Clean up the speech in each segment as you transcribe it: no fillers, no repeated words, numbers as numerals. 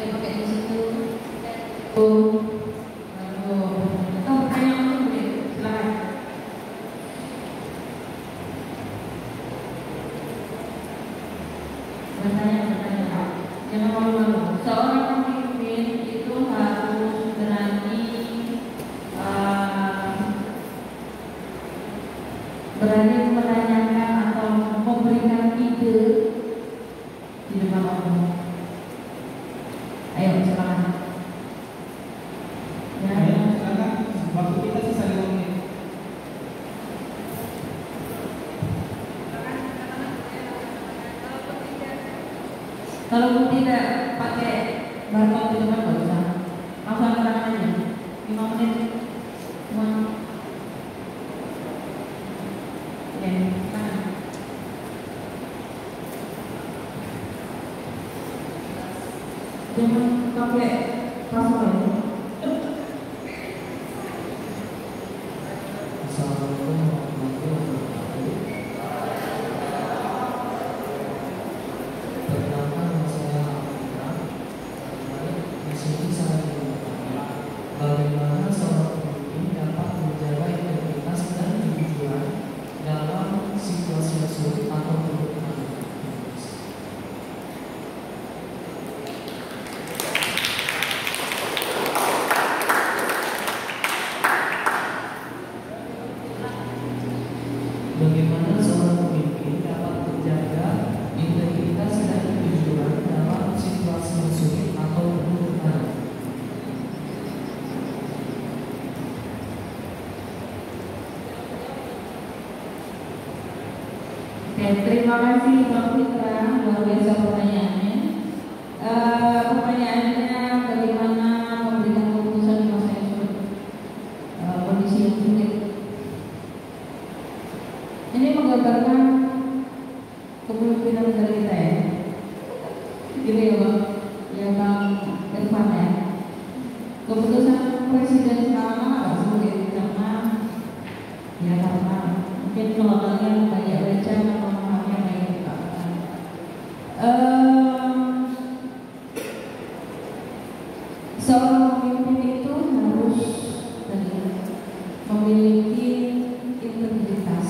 Ayo pakai di situ. Lalu atau pertanyaan boleh, silakan. Bertanya. Jangan malu-malu. Seorang pemimpin itu harus berani menanyakan atau memberikan ide di depan umum. Ayo silakan. Ya. Ayo silakan. Waktu kita sisa 5 menit. Kalau tidak pakai barcode di depan nggak usah. Langsung angkat tangan aja. 5 menit. Semua. Oke, tangan. Jangan pakai password. Assalamualaikum warahmatullahi wabarakatuh. Perkenalkan, saya Afrika. Di sini saya bertanya, bagaimana seorang pemimpin dapat menjaga integritas dan kejujuran dalam situasi yang sulit atau buruk. Bagaimana seorang pemimpin dapat menjaga integritas dan kejujuran dalam situasi yang sulit atau menentukan? Oke, terima kasih Pak Fitra, luar biasa pertanyaannya. Pertanyaannya bagaimana memberikan keputusan di masa yang sulit, kondisi yang sulit. Ini menggambarkan kepemimpinan negara kita ya. Gitu ya Bang, ya Bang Irfan ya. Keputusan presiden sekarang agak sulit karena mungkin kalau kalian banyak baca atau memahami apa yang dikatakan. Seorang pemimpin itu harus memiliki integritas.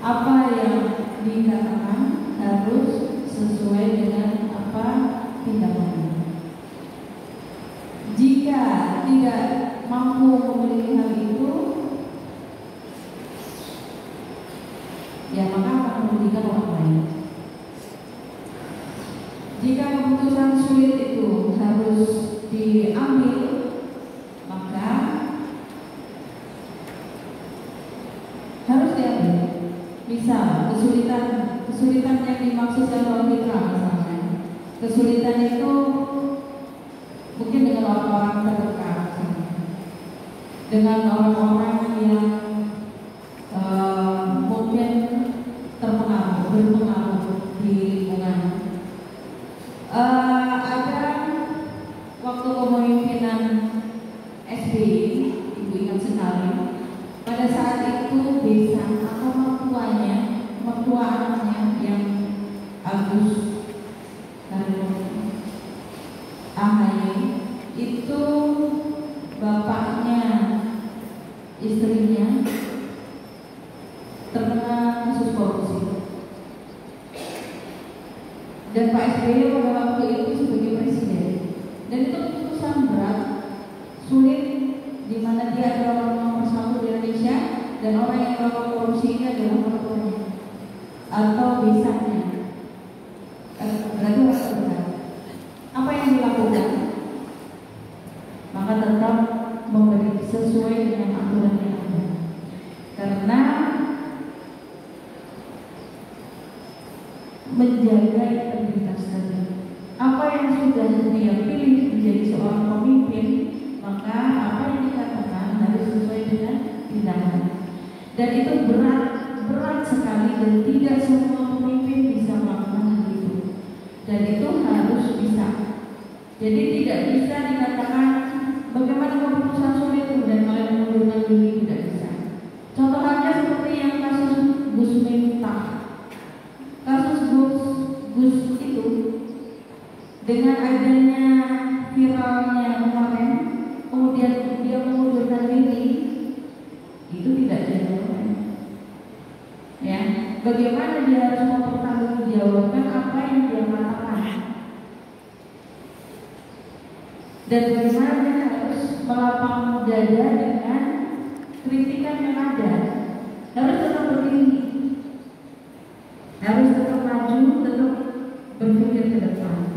Apa yang dikatakan harus sesuai dengan apa tindakannya. Jika tidak mampu memiliki hal itu, ya maka akan merugikan orang lain. Jika keputusan sulit itu harus diambil, maka harus diambil. Misal kesulitan yang dimaksud dalam Fitra misalnya, kesulitan itu mungkin dengan orang-orang terdekat, dengan orang-orang yang mungkin berpengaruh di lingkungan. Ada waktu kepemimpinan SBY, Ibu ingat sekali, pada saat itu desa atau mertua anaknya yang Agus AHY itu bapaknya istrinya terkena kasus korupsi. Dan Pak SBY pada waktu itu sebagai presiden, dan itu keputusan berat, sulit, di mana dia adalah orang nomor 1 di Indonesia dan orang yang melakukan korupsi ini adalah mertuanya atau desanya. Berarti orang berat. Apa yang dilakukan? Maka tetap memberi sesuai dengan aturan yang ada, karena menjaga integritas tadi. Apa yang sudah dia pilih menjadi seorang pemimpin, maka apa yang dikatakan harus sesuai dengan tindakan. Dan itu berat sekali, dan tidak semua pemimpin bisa melakukan hal itu. Dan itu harus bisa. Jadi tidak bisa dikatakan bagaimana keputusan sulit dan kalian mengundurkan diri, tidak bisa. Contohnya seperti yang kasus Gus Miftah. Kasus Gus itu dengan dengan adanya viralnya kemarin, kemudian dia mengundurkan diri, itu tidak jalan. Ya, bagaimana dia harus mempertanggungjawabkan apa yang dia katakan, dan bagaimana dia harus melapang dada dengan kritikan yang ada. Harus tetap berdiri, harus tetap maju, tetap berpikir ke depan.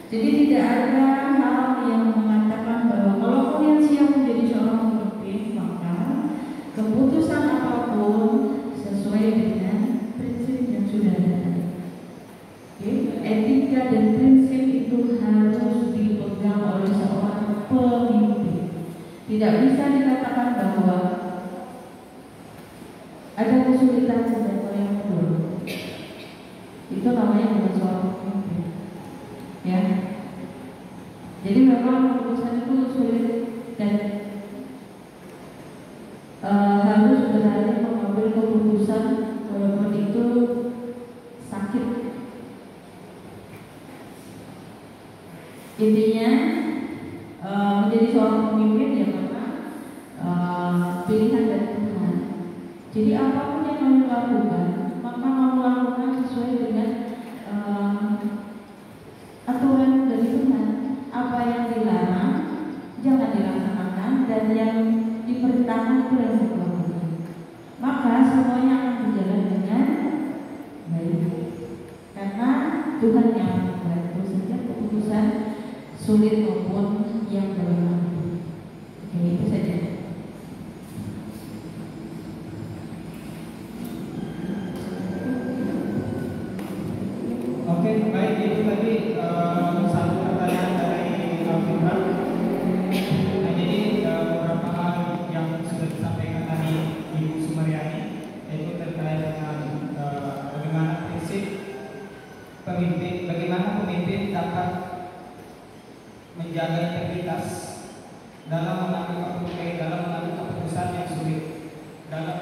Jadi tidak ada hal yang mengatakan bahwa kalau kalian siap menjadi seorang pemimpin, maka keputusan apapun sesuai dengan prinsip yang sudah ada. Oke? Etika dan prinsip itu harus dipegang oleh seorang pemimpin. Tidak bisa dikatakan bahwa ada kesulitan dan yang mundur. Itu namanya bukan seorang pemimpin. Ya. Jadi memang keputusan itu sulit dan harus berani mengambil keputusan walaupun itu sakit. Intinya menjadi seorang pemimpin ya karena pilihan dari Tuhan. Jadi apapun yang kamu lakukan, maka kamu lakukan sesuai dengan aturan dari Tuhan. Apa yang dilarang jangan dilaksanakan, dan yang diperintahkan itu yang dilakukan. Maka semuanya akan berjalan dengan baik, karena Tuhan yang membuat saja keputusan sulit maupun yang berat. Oke, itu saja. Oke, baik, itu tadi satu pertanyaan dari Al-Quran. Nah, jadi beberapa hal yang sudah disampaikan tadi Ibu Sumaryani, yaitu terkait dengan bagaimana prinsip pemimpin, bagaimana pemimpin dapat menjaga integritas dalam mengambil keputusan yang sulit, dalam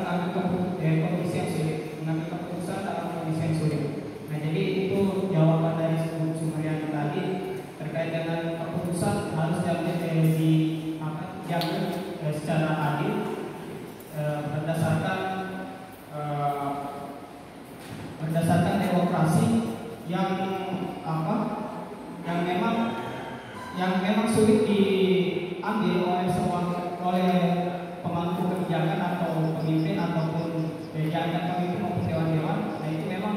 mengambil kondisi yang sulit, mengambil keputusan dalam kondisi yang sulit. Nah, jadi itu jawaban dari Ibu Sumaryani tadi terkait dengan keputusan harus diambil secara adil berdasarkan demokrasi yang memang sulit diambil oleh pemangku kebijakan atau pemimpin ataupun jangan pemimpin maupun dewan-dewan. Nah, itu memang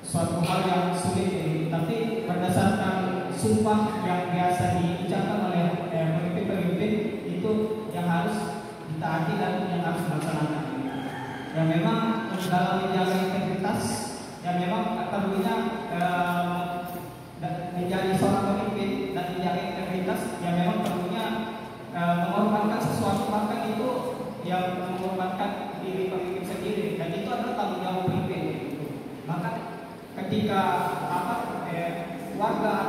suatu hal yang sulit, tapi berdasarkan sumpah yang biasa diucapkan oleh pemimpin-pemimpin itu yang harus ditaati dan yang harus dilaksanakan. Yang memang dalam menjaga integritas, yang memang perlunya menjadi seorang pemimpin dan menjaga integritas, yang memang perlunya mengorbankan sesuatu, bahkan itu yang mengorbankan diri pemimpin sendiri, dan itu adalah tanggung jawab pemimpin. Maka ketika warga